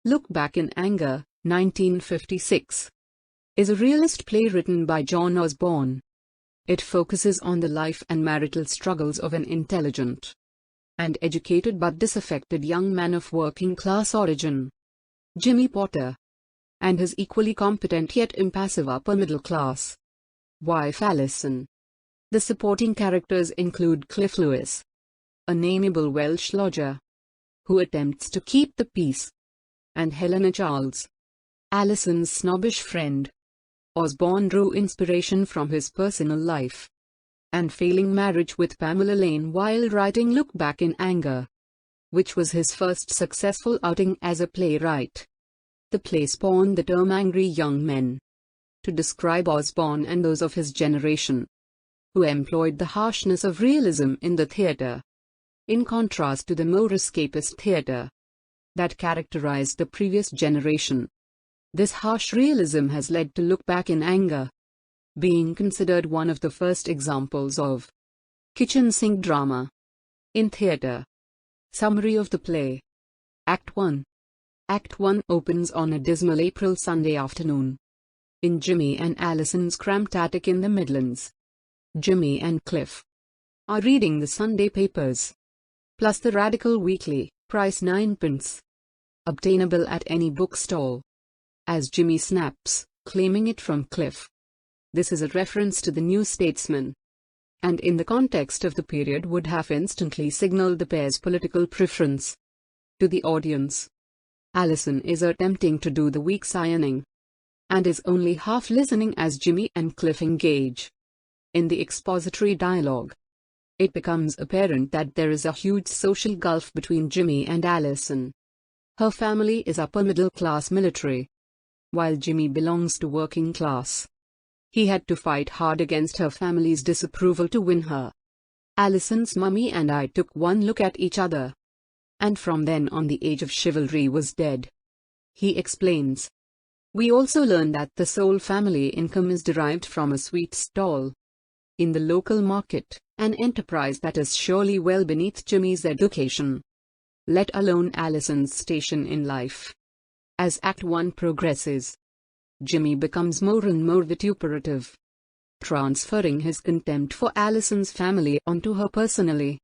Look Back in Anger, 1956, is a realist play written by John Osborne. It focuses on the life and marital struggles of an intelligent and educated but disaffected young man of working-class origin, Jimmy Potter, and his equally competent yet impassive upper-middle-class wife Alison. The supporting characters include Cliff Lewis, an amiable Welsh lodger who attempts to keep the peace, and Helena Charles, Alison's snobbish friend. Osborne drew inspiration from his personal life and failing marriage with Pamela Lane while writing Look Back in Anger, which was his first successful outing as a playwright. The play spawned the term angry young men to describe Osborne and those of his generation who employed the harshness of realism in the theatre, in contrast to the more escapist theatre that characterized the previous generation. This harsh realism has led to Look Back in Anger being considered one of the first examples of kitchen sink drama in theatre. Summary of the play. Act 1. Act 1 opens on a dismal April Sunday afternoon in Jimmy and Alison's cramped attic in the Midlands. Jimmy and Cliff are reading the Sunday papers, plus the Radical Weekly, price 9p, obtainable at any bookstall, as Jimmy snaps, claiming it from Cliff. This is a reference to the New Statesman, and in the context of the period would have instantly signaled the pair's political preference to the audience. Alison is attempting to do the week's ironing and is only half listening as Jimmy and Cliff engage in the expository dialogue. It becomes apparent that there is a huge social gulf between Jimmy and Alison. Her family is upper-middle-class military, while Jimmy belongs to working class. He had to fight hard against her family's disapproval to win her. Alison's mummy and I took one look at each other, and from then on the age of chivalry was dead. He explains. We also learned that the sole family income is derived from a sweet stall in the local market, an enterprise that is surely well beneath Jimmy's education, let alone Alison's station in life. As Act 1 progresses, Jimmy becomes more and more vituperative, transferring his contempt for Alison's family onto her personally,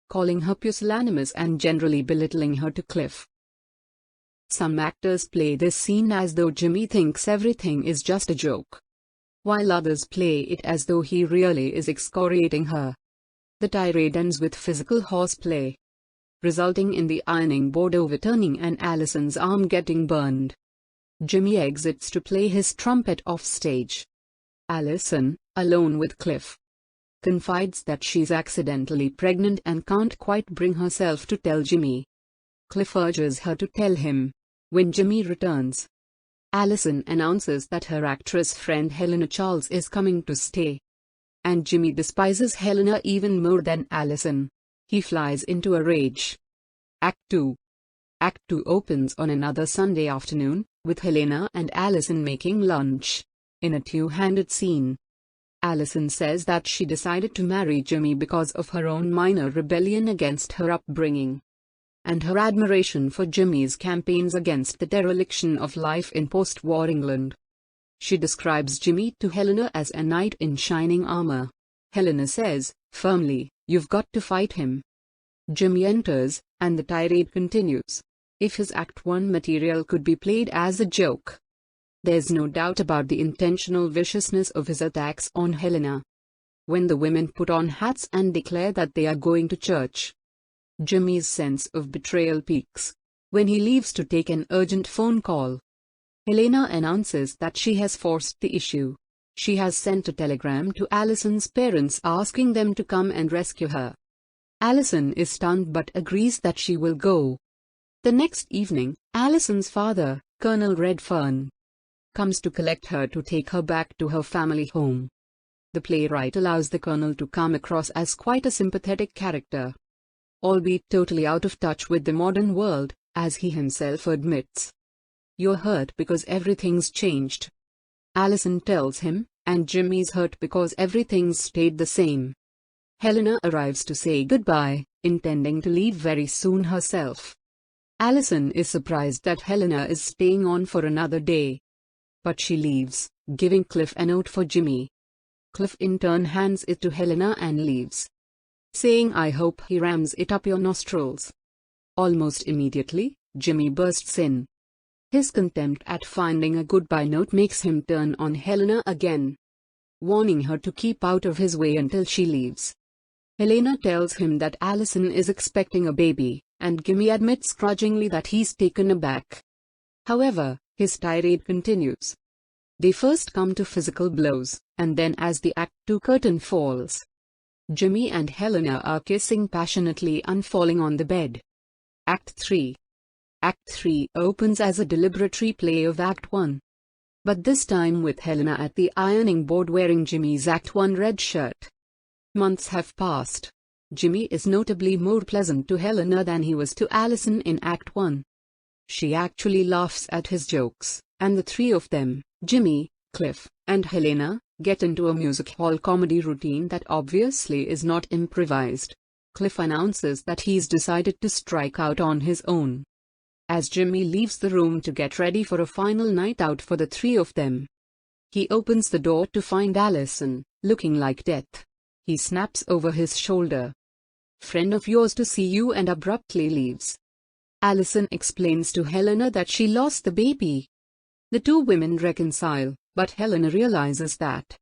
calling her pusillanimous and generally belittling her to Cliff. Some actors play this scene as though Jimmy thinks everything is just a joke, while others play it as though he really is excoriating her. The tirade ends with physical horseplay, resulting in the ironing board overturning and Alison's arm getting burned. Jimmy exits to play his trumpet off stage. Alison, alone with Cliff, confides that she's accidentally pregnant and can't quite bring herself to tell Jimmy. Cliff urges her to tell him when Jimmy returns. Alison announces that her actress friend Helena Charles is coming to stay, and Jimmy despises Helena even more than Alison. He flies into a rage. Act 2. Act 2 opens on another Sunday afternoon, with Helena and Alison making lunch, in a two-handed scene. Alison says that she decided to marry Jimmy because of her own minor rebellion against her upbringing, and her admiration for Jimmy's campaigns against the dereliction of life in post-war England. She describes Jimmy to Helena as a knight in shining armor. Helena says, firmly, "You've got to fight him." Jimmy enters, and the tirade continues. If his Act 1 material could be played as a joke, there's no doubt about the intentional viciousness of his attacks on Helena. When the women put on hats and declare that they are going to church, Jimmy's sense of betrayal peaks when he leaves to take an urgent phone call. Helena announces that she has forced the issue. She has sent a telegram to Alison's parents asking them to come and rescue her. Alison is stunned but agrees that she will go. The next evening, Alison's father, Colonel Redfern, comes to collect her to take her back to her family home. The playwright allows the colonel to come across as quite a sympathetic character, albeit totally out of touch with the modern world, as he himself admits. "You're hurt because everything's changed," Alison tells him, "and Jimmy's hurt because everything's stayed the same." Helena arrives to say goodbye, intending to leave very soon herself. Alison is surprised that Helena is staying on for another day. But she leaves, giving Cliff a note for Jimmy. Cliff in turn hands it to Helena and leaves, saying, "I hope he rams it up your nostrils." Almost immediately, Jimmy bursts in. His contempt at finding a goodbye note makes him turn on Helena again, warning her to keep out of his way until she leaves. Helena tells him that Alison is expecting a baby, and Jimmy admits grudgingly that he's taken aback. However, his tirade continues. They first come to physical blows, and then as the Act 2 curtain falls, Jimmy and Helena are kissing passionately and falling on the bed. Act 3. Act 3 opens as a deliberate replay of Act 1. But this time with Helena at the ironing board wearing Jimmy's Act 1 red shirt. Months have passed. Jimmy is notably more pleasant to Helena than he was to Alison in Act 1. She actually laughs at his jokes, and the three of them, Jimmy, Cliff, and Helena, get into a music hall comedy routine that obviously is not improvised. Cliff announces that he's decided to strike out on his own. As Jimmy leaves the room to get ready for a final night out for the three of them, he opens the door to find Alison, looking like death. He snaps over his shoulder, "Friend of yours to see you," and abruptly leaves. Alison explains to Helena that she lost the baby. The two women reconcile, but Helena realizes that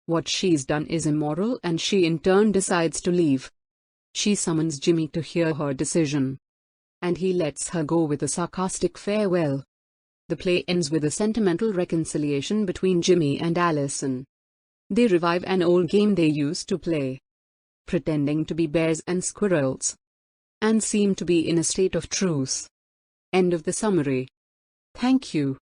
what she's done is immoral and she in turn decides to leave. She summons Jimmy to hear her decision, and he lets her go with a sarcastic farewell. The play ends with a sentimental reconciliation between Jimmy and Alison. They revive an old game they used to play, pretending to be bears and squirrels, and seem to be in a state of truce. End of the summary. Thank you.